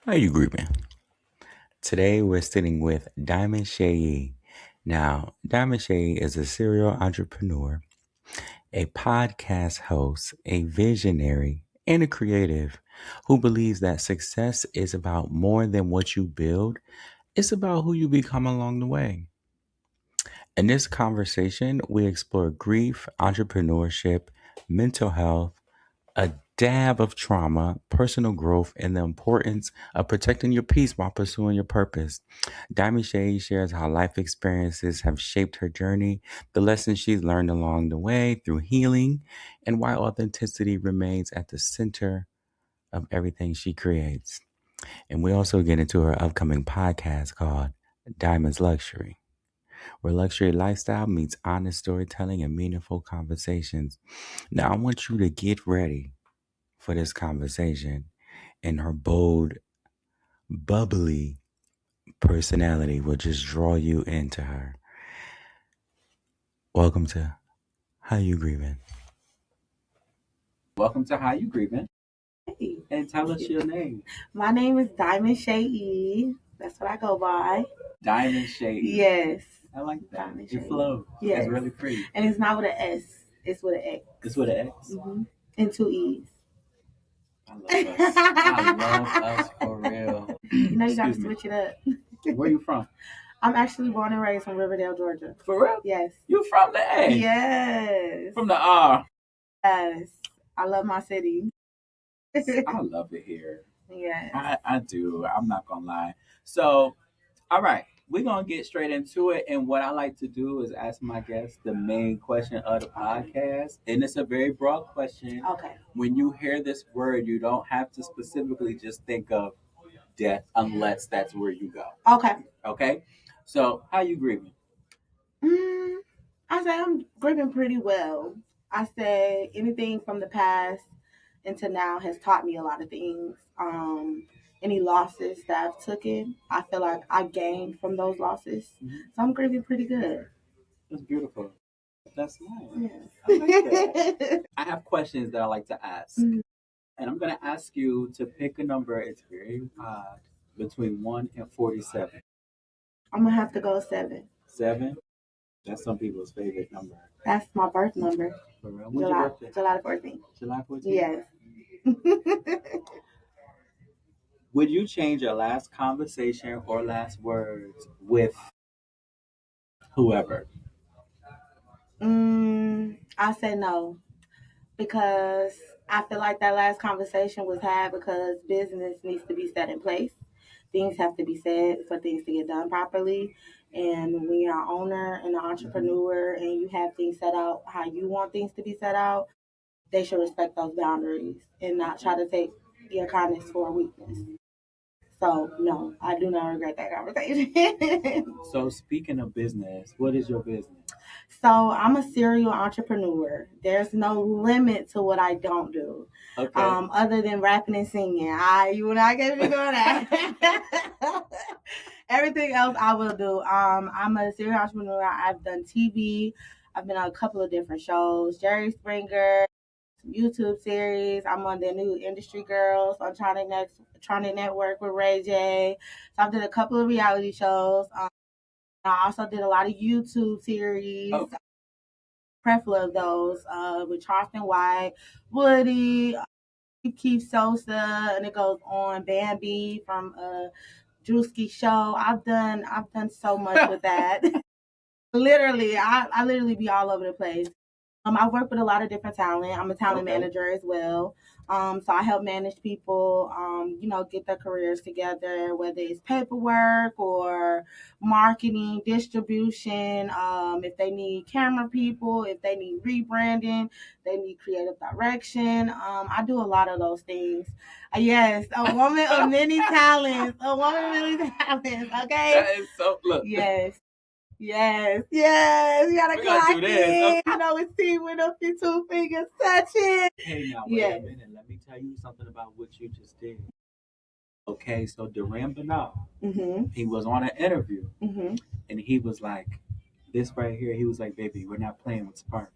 How you grieving? Today we're sitting with DiamondXhayee. Now, DiamondXhayee is a serial entrepreneur, a podcast host, a visionary, and a creative who believes that success is about more than what you build. It's about who you become along the way. In this conversation, we explore grief, entrepreneurship, mental health, a dab of trauma, personal growth, and the importance of protecting your peace while pursuing your purpose. DiamondXhayee shares how life experiences have shaped her journey, the lessons she's learned along the way through healing, and why authenticity remains at the center of everything she creates. And we also get into her upcoming podcast called Diamond's Luxury, where luxury lifestyle meets honest storytelling and meaningful conversations. Now, I want you to get ready for this conversation, and her bold, bubbly personality will just draw you into her. Welcome to How You Grievin. Welcome to How You Grievin. Hey, And tell us your name. my name is DiamondXhayee. That's what I go by. DiamondXhayee. Yes. I like that. DiamondXhayee. It flows. Yes. It's really pretty. And it's not with an S. It's with an X. It's with an X. And two E's. I love us. I love us for real. You know you gotta switch it up. Where you from? I'm actually born and raised from Riverdale, Georgia. For real? Yes. You from the A? Yes. From the R? Yes. I love my city. I love it here. Yes. I do. I'm not gonna lie. So, all right, we're gonna get straight into it. And what I like to do is ask my guests the main question of the podcast, and it's a very broad question. Okay. When you hear this word, you don't have to specifically just think of death, unless that's where you go. Okay. Okay. So, how you grieving? I say I'm grieving pretty well. I say anything from the past into now has taught me a lot of things. Any losses that I've taken, I feel like I gained from those losses. So I'm grieving pretty good. That's beautiful. That's nice. Yes. I like that. I have questions that I like to ask. And I'm going to ask you to pick a number. It's very odd, between 1 and 47. I'm going to have to go 7. 7? That's some people's favorite number. That's my birth number. For real? When's your birthday? July 14th. July 14th? Yes. Would you change your last conversation or last words with whoever? I say no, because I feel like that last conversation was had because business needs to be set in place. Things have to be said for things to get done properly. And when you're an owner and an entrepreneur and you have things set out how you want things to be set out, they should respect those boundaries and not try to take your kindness for a weakness. So, no, I do not regret that conversation. So, speaking of business, what is your business? So, I'm a serial entrepreneur. There's no limit to what I don't do. Okay. Other than rapping and singing. You will not get me doing that. Everything else I will do. I'm a serial entrepreneur. I've done TV. I've been on a couple of different shows. Jerry Springer, some YouTube series. I'm on the new Industry Girls on Trying to Network with Ray J. So I've done a couple of reality shows. I also did a lot of YouTube series. Oh. Preferably of those with Charleston White, Woody, Keith Sosa, and it goes on. Bambi from Drewski Show. I've done so much with that. Literally, I literally be all over the place. I work with a lot of different talent. I'm a talent manager as well. So I help manage people, get their careers together, whether it's paperwork or marketing, distribution, if they need camera people, if they need rebranding, they need creative direction. I do a lot of those things. Yes, a woman of many talents. A woman of many talents, okay? That is so, look. Yes. Yes, you gotta clock it. Okay. It's team with up your 2 fingers touching. Hey, now wait a minute. Let me tell you something about what you just did. Okay, so Duran Bernal, he was on an interview, and he was like, this right here, he was like, baby, we're not playing with Spark.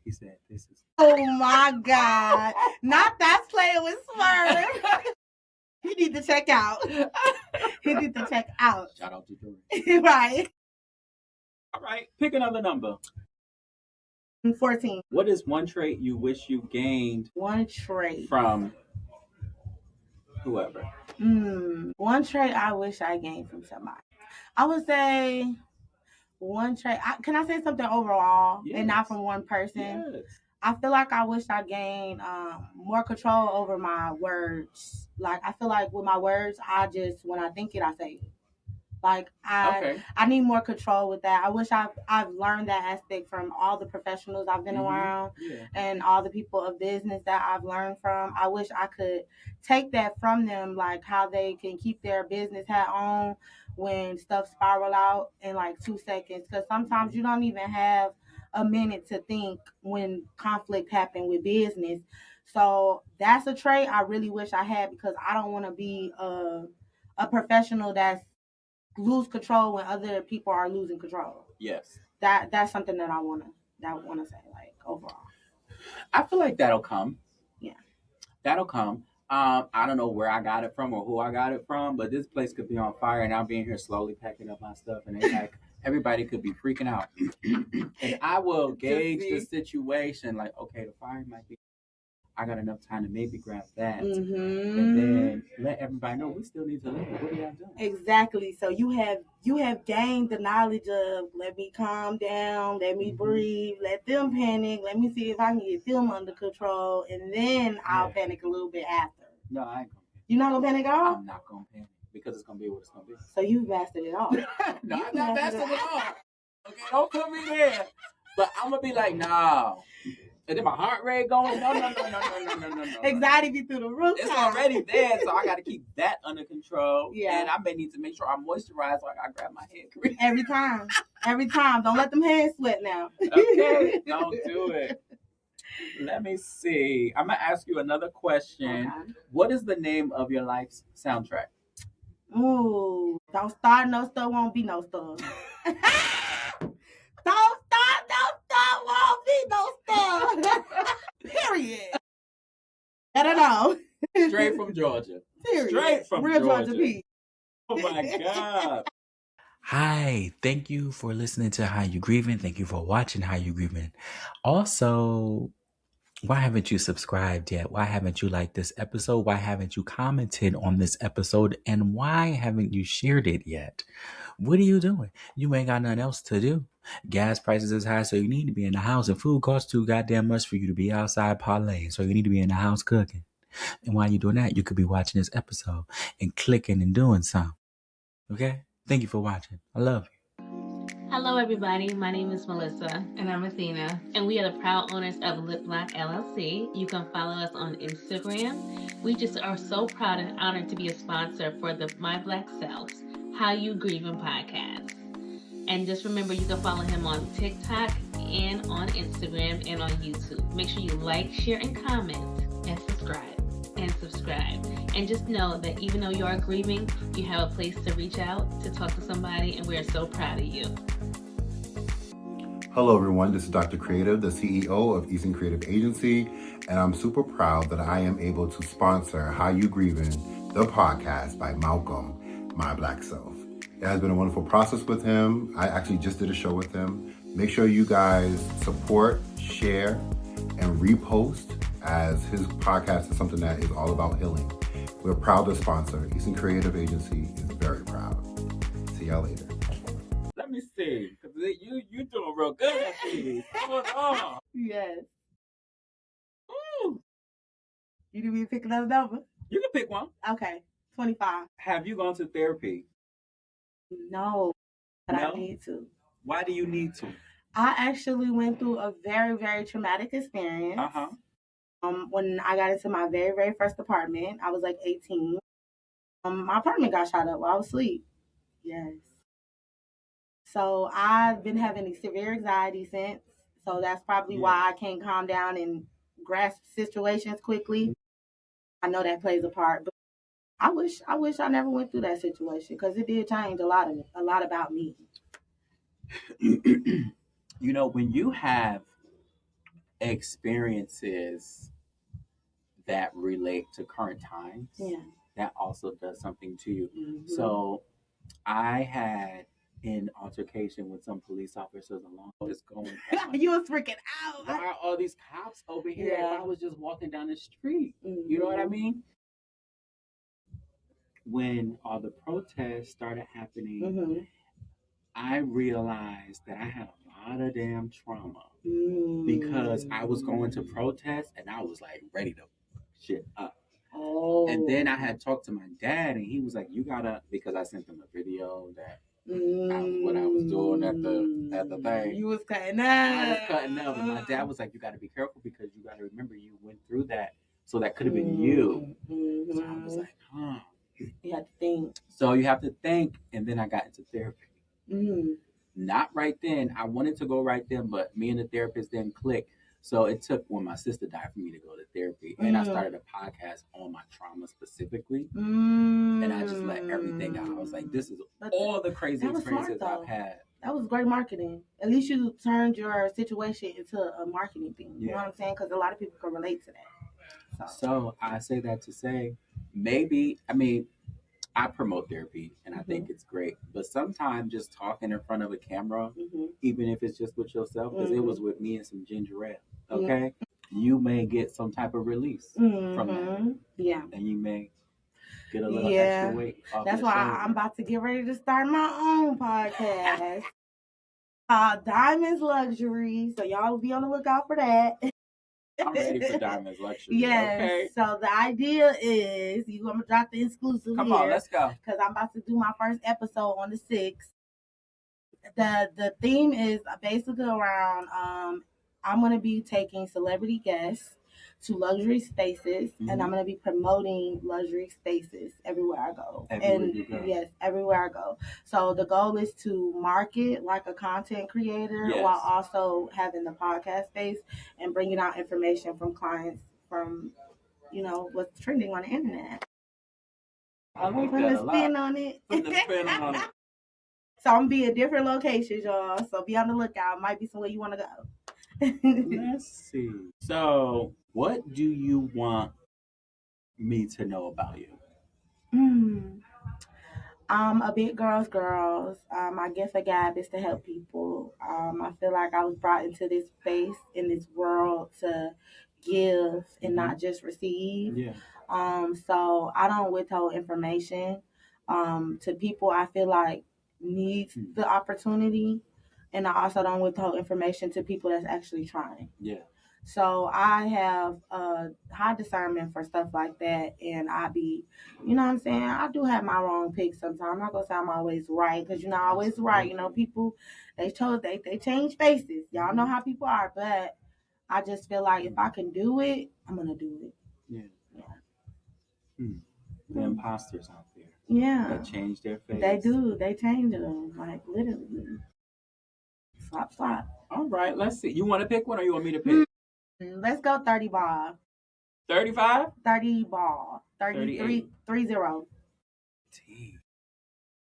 He said, this is... Oh, my God. Not that's playing with Spark. He need to check out. He need to check out. Shout out to Jory. Right. All right, pick another number. 14. What is one trait you wish you gained One trait from whoever? One trait I wish I gained from somebody. I would say one trait. Can I say something overall and not from one person? Yes. I feel like I wish I gained more control over my words. Like I feel like with my words, when I think it, I say it. Like I need more control with that. I wish I've learned that aspect from all the professionals I've been around and all the people of business that I've learned from. I wish I could take that from them, like how they can keep their business hat on when stuff spiral out in like 2 seconds. Because sometimes you don't even have a minute to think when conflict happened with business. So that's a trait I really wish I had because I don't want to be a professional that's lose control when other people are losing control. Yes. That's something that I wanna say, like, overall. I feel like that'll come. Yeah. That'll come. I don't know where I got it from or who I got it from, but this place could be on fire and I'm being here slowly packing up my stuff and they like everybody could be freaking out. And I will gauge the situation like, okay, the fire might be I got enough time to maybe grab that and then let everybody know we still need to live. What are y'all doing? Exactly. So you have gained the knowledge of let me calm down, let me breathe, let them panic, let me see if I can get them under control, and then I'll panic a little bit after. No, I ain't gonna panic. You're not gonna panic at all? I'm not gonna panic because it's gonna be what it's gonna be. So you've mastered it all. No, I'm not mastered it all. Okay, don't put me there. But I'm gonna be like, no. And then my heart rate going, no. Anxiety be through the roof. It's already there, so I got to keep that under control. Yeah. And I may need to make sure I moisturize so I grab my head cream. Every time. Don't let them hands sweat now. Okay, don't do it. Let me see. I'm going to ask you another question. Okay. What is the name of your life's soundtrack? Ooh, don't start, no store, won't be no store. Don't start, no store, won't be no store. Period. I don't know. Straight from Georgia. Period. Straight from Real Georgia. Pete. Oh my God. Hi, thank you for listening to How You Grievin. Thank you for watching How You Grievin. Also, why haven't you subscribed yet? Why haven't you liked this episode? Why haven't you commented on this episode? And why haven't you shared it yet? What are you doing? You ain't got nothing else to do. Gas prices is high, so you need to be in the house. And food costs too goddamn much for you to be outside parlaying. So you need to be in the house cooking. And while you're doing that, you could be watching this episode and clicking and doing something. Okay? Thank you for watching. I love you. Hello, everybody. My name is Melissa. And I'm Athena. And we are the proud owners of Lip Block LLC. You can follow us on Instagram. We just are so proud and honored to be a sponsor for the My Black Selves, How You Grievin podcast. And just remember, you can follow him on TikTok and on Instagram and on YouTube. Make sure you like, share, and comment. And subscribe. And just know that even though you are grieving, you have a place to reach out, to talk to somebody, and we are so proud of you. Hello everyone, this is Dr. Creative, the CEO of Eastern Creative Agency, and I'm super proud that I am able to sponsor How You Grievin, the podcast by Malcolm, My Black Self. It has been a wonderful process with him. I actually just did a show with him. Make sure you guys support, share, and repost, as his podcast is something that is all about healing. We're proud to sponsor. Eastern Creative Agency is very proud. See y'all later. Let me see, because you doing real good at these. What's on? Yes. Ooh. You need me to pick another number? You can pick one. Okay, 25. Have you gone to therapy? No, but I need to. Why do you need to? I actually went through a very, very traumatic experience. When I got into my very, very first apartment, I was like 18. My apartment got shot up while I was asleep. Yes. So I've been having severe anxiety since. So that's probably why I can't calm down and grasp situations quickly. I know that plays a part, but I wish I never went through that situation because it did change a lot about me. You know, when you have experiences that relate to current times, that also does something to you. Mhm. So I had an altercation with some police officers along what's going on. You was freaking out. Why are all these cops over here Yeah. if I was just walking down the street? You know what I mean? When all the protests started happening, Mhm. I realized that I had a lot of damn trauma because I was going to protest and I was like ready to shit up. Oh. And then I had talked to my dad and he was like, "You gotta," because I sent him a video that what I was doing at the thing. You was cutting up. I was cutting up, and my dad was like, "You got to be careful because you got to remember you went through that, so that could have been you." Mm-hmm. So I was like, "Huh." You have to think. So you have to think, and then I got into therapy. Mm-hmm. Not right then. I wanted to go right then, but me and the therapist didn't click. So it took when my sister died for me to go to therapy, and I started a podcast on my trauma specifically, and I just let everything out. I was like, "This is all the crazy experiences I've had." That was great marketing. At least you turned your situation into a marketing thing. You know what I'm saying? Because a lot of people can relate to that. So I say that to say, maybe, I mean, I promote therapy and I think it's great, but sometimes just talking in front of a camera, even if it's just with yourself, because it was with me and some ginger ale, okay? You may get some type of release from that. Yeah. And you may get a little extra weight off That's your why shoulder. I'm about to get ready to start my own podcast. Diamonds Luxury. So y'all will be on the lookout for that. I'm ready for Diamonds Luxury. Yes. Okay. So the idea is I'm gonna drop the exclusive Come here. on, let's go. Because I'm about to do my first episode on the 6th. The theme is basically around I'm gonna be taking celebrity guests to luxury spaces, and I'm gonna be promoting luxury spaces everywhere I go. Yes, everywhere I go. So the goal is to market like a content creator while also having the podcast space and bringing out information from clients from what's trending on the internet. I like Putting that a a spin lot. on it. Putting a spin on it. So I'm gonna be at different locations, y'all. So be on the lookout. Might be somewhere you want to go. Let's see. So, what do you want me to know about you? A big girls. My gift of gab is to help people. I feel like I was brought into this space in this world to give and not just receive. Yeah. So I don't withhold information to people I feel like needs the opportunity, and I also don't withhold information to people that's actually trying. Yeah. So I have high discernment for stuff like that, and I be, you know what I'm saying? I do have my wrong picks sometimes. I'm not gonna say I'm always right, because you're not always right. You know, people they change faces. Y'all know how people are, but I just feel like if I can do it, I'm gonna do it. Yeah. The imposters out there. Yeah. They change their face. They do. They change them, like literally. Slap. All right, let's see. You want to pick one or you want me to pick? Let's go 30 ball. 35? 30 ball. 33, 30.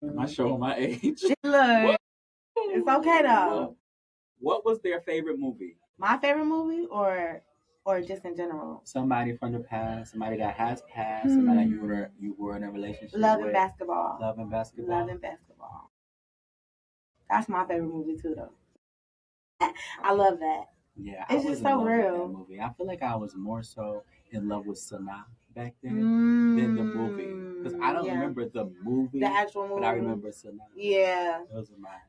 Am I showing my age? Look, it's okay though. What was their favorite movie? My favorite movie or just in general? Somebody from the past, somebody that has passed, somebody that you were in a relationship Love with. and Basketball. Love and Basketball. Love and Basketball. That's my favorite movie too though. I love that. Yeah, it's just so real. That movie. I feel like I was more so in love with Sanaa back then than the movie, because I don't remember the movie, the actual movie, but I remember Sanaa. Yeah, those are my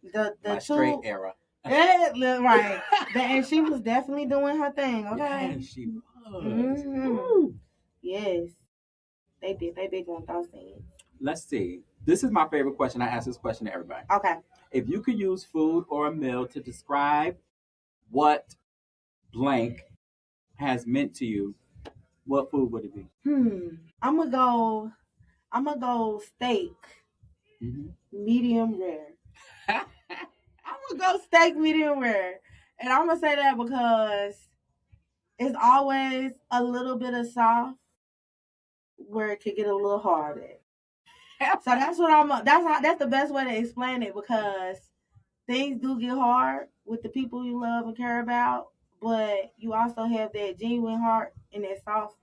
my straight era. Right, and she was definitely doing her thing. Okay, yeah, she was. Yes, they did. They big on those things. Let's see. This is my favorite question. I ask this question to everybody. Okay. If you could use food or a meal to describe what blank has meant to you, what food would it be? I'm gonna go steak, medium rare. I'm gonna go steak medium rare, and I'm gonna say that because it's always a little bit of soft where it could get a little hard at. So that's what that's the best way to explain it, because things do get hard with the people you love and care about, but you also have that genuine heart and that soft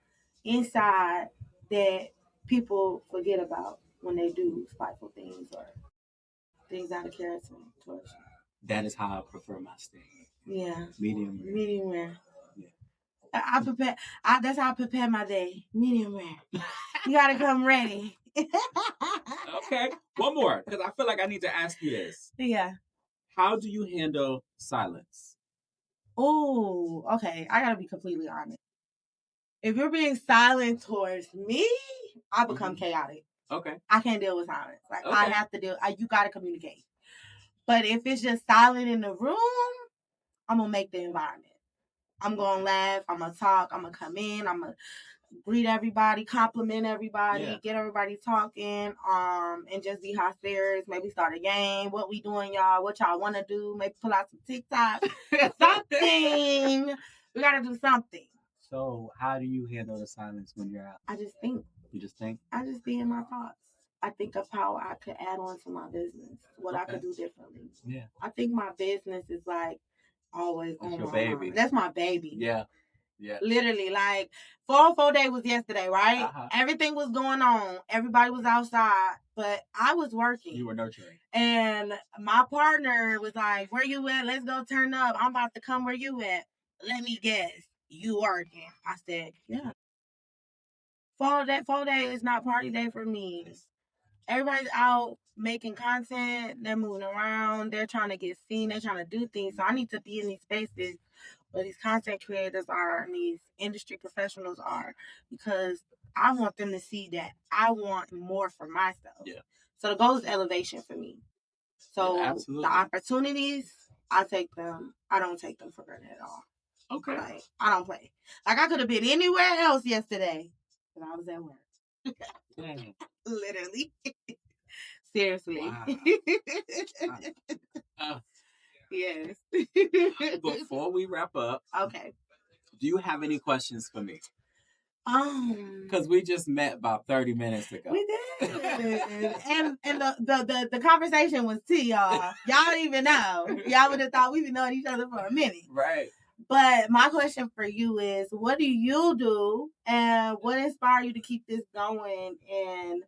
inside that people forget about when they do spiteful things or things out of character towards you. That is how I prefer my steak. Yeah. Medium rare. Medium rare. Yeah. I prepare. That's how I prepare my day. Medium rare. You gotta come ready. Okay. One more, because I feel like I need to ask you this. Yeah. How do you handle silence? Oh, okay. I gotta be completely honest. If you're being silent towards me, I become chaotic. Okay. I can't deal with silence. Like Okay. I have to deal. You gotta communicate. But if it's just silent in the room, I'm gonna make the environment. I'm gonna laugh. I'm gonna talk. I'm gonna come in. I'm gonna greet everybody, compliment everybody, get everybody talking, and just be high spirits. Maybe start a game. What we doing, y'all? What y'all want to do? Maybe pull out some TikTok. Something. We gotta do something. So, how do you handle the silence when you're out? I just think. You just think? I just be in my thoughts. I think of how I could add on to my business, what I could do differently. Yeah. I think my business is like always on your my baby. mind. That's my baby. Yeah. Yeah. Literally, like 404 day was yesterday, right? Uh-huh. Everything was going on. Everybody was outside, but I was working. You were nurturing. And my partner was like, "Where you at? Let's go turn up. I'm about to come where you at. Let me guess. You working?" I said, "Yeah." 4 day is not party day for me. Everybody's out making content. They're moving around. They're trying to get seen. They're trying to do things. So I need to be in these spaces where these content creators are and these industry professionals are, because I want them to see that I want more for myself. Yeah. So the goal is elevation for me. So the opportunities, I take them. I don't take them for granted at all. Okay. Like, I don't play. Like, I could have been anywhere else yesterday, but I was at work. Literally. Seriously. Wow. Yes. Before we wrap up, okay. Do you have any questions for me? Because we just met about 30 minutes ago. We did. and the conversation was tea, y'all. Y'all don't even know. Y'all would have thought we've been knowing each other for a minute. Right. But my question for you is, what do you do and what inspired you to keep this going? And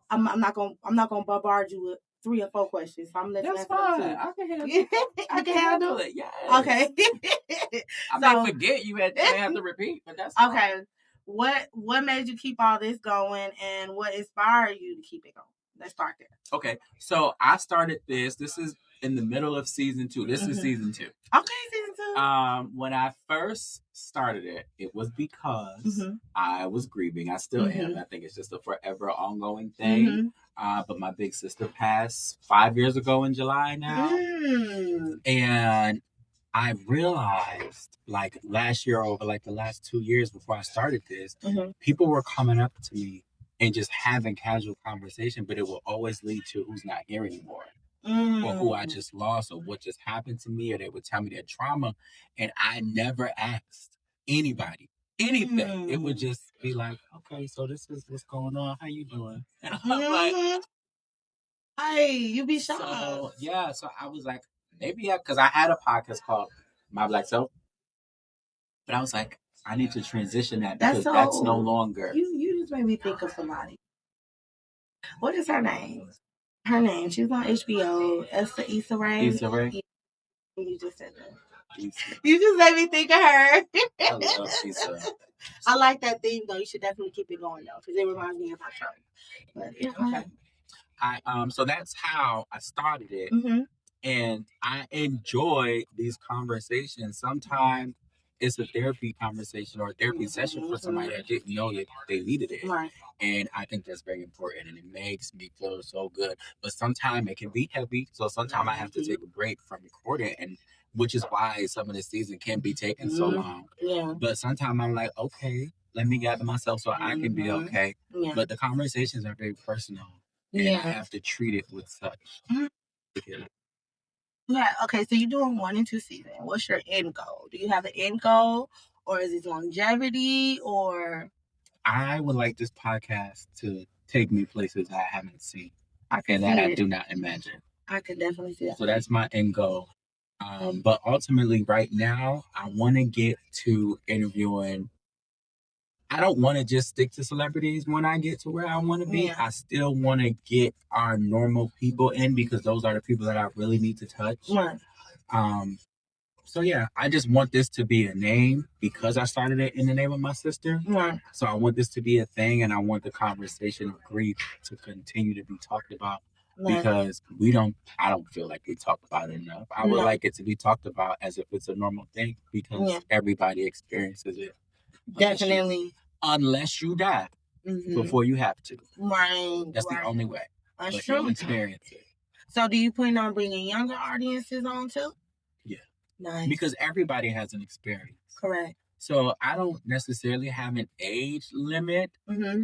I'm not gonna bombard you with 3 or 4 questions. So I'm letting That's fine. I can handle it. I can handle it. Yes. Okay. I might forget you may have to repeat, but that's fine. Okay. What made you keep all this going, and what inspired you to keep it going? Let's start there. Okay. So I started this. This is in the middle of season 2. This is season 2. Okay, season 2. When I first started it, it was because I was grieving. I still am. I think it's just a forever ongoing thing. But my big sister passed 5 years ago in July now. And I realized, like, last year, over like the last 2 years before I started this, people were coming up to me and just having casual conversation, but it will always lead to who's not here anymore. Or who I just lost, or what just happened to me, or they would tell me their trauma, and I never asked anybody anything. It would just be like, "Okay, so this is what's going on. How you doing?" And I'm like, "Hey, you be shocked." So yeah, so I was like, maybe because I had a podcast called My Black Self, but I was like, I need to transition that because that's no longer. You just made me think of somebody. What is her name? Her name. She's on HBO. Issa Rae. Issa Rae. You just said that. You just made me think of her. I love Issa. I like that theme though. You should definitely keep it going though, because it reminds me of her show. But yeah. Okay. So that's how I started it, and I enjoy these conversations. Sometimes it's a therapy conversation or a therapy session for somebody that didn't know that they needed it. Right. And I think that's very important, and it makes me feel so good. But sometimes it can be heavy, so sometimes I have to take a break from recording, and which is why some of the season can be taking so long. Yeah. But sometimes I'm like, okay, let me gather myself so I can be okay. Yeah. But the conversations are very personal, and I have to treat it with such. Yeah. Okay. So you're doing 1 and 2 seasons. What's your end goal? Do you have an end goal, or is it longevity, or? I would like this podcast to take me places I haven't seen, and that I do not imagine. I could definitely see that. So that's my end goal. But ultimately, right now, I want to get to interviewing I don't want to just stick to celebrities when I get to where I want to be. Yeah. I still want to get our normal people in because those are the people that I really need to touch. Right. So yeah, I just want this to be a name because I started it in the name of my sister. Right. So I want this to be a thing, and I want the conversation of grief to continue to be talked about because I don't feel like we talk about it enough. I would like it to be talked about as if it's a normal thing because everybody experiences it. Definitely. Unless you die before you have to. Right. That's the only way. That's true. true. Experience it. So do you plan on bringing younger audiences on too? Yeah. Nice. Because everybody has an experience. Correct. So I don't necessarily have an age limit. Mm-hmm.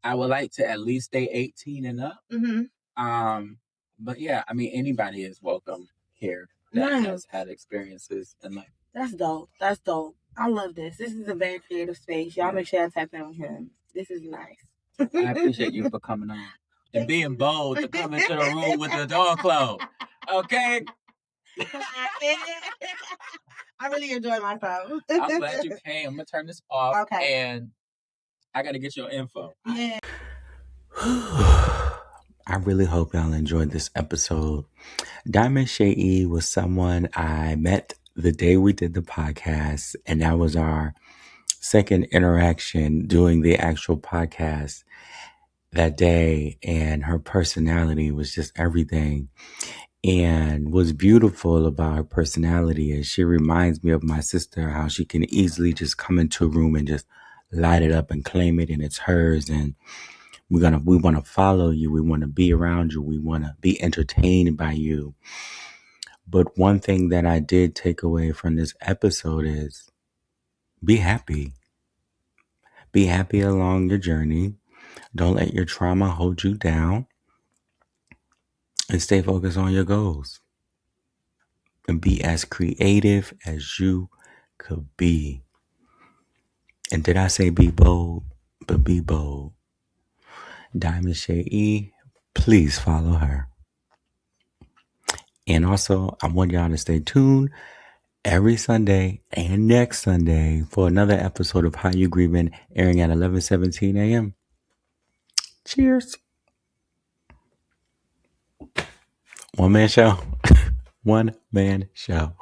I would like to at least stay 18 and up. Mm-hmm. But yeah, I mean, anybody is welcome here that has had experiences in life. That's dope. That's dope. I love this. This is a very creative space. Y'all make sure y'all tap in with him. This is nice. I appreciate you for coming on and being bold to come into the room with the door closed. Okay? I really enjoyed myself. I'm glad you came. I'm going to turn this off. Okay. And I got to get your info. Yeah. I really hope y'all enjoyed this episode. DiamondXhayee was someone I met the day we did the podcast, and that was our second interaction doing the actual podcast that day, and her personality was just everything. And what's beautiful about her personality is she reminds me of my sister, how she can easily just come into a room and just light it up and claim it and it's hers. And we want to follow you. We want to be around you. We want to be entertained by you. But one thing that I did take away from this episode is be happy. Be happy along your journey. Don't let your trauma hold you down. And stay focused on your goals. And be as creative as you could be. And did I say be bold? But be bold. DiamondXhayee, please follow her. And also, I want y'all to stay tuned every Sunday and next Sunday for another episode of How You Grievin, airing at 11:17 a.m. Cheers. One man show. One man show.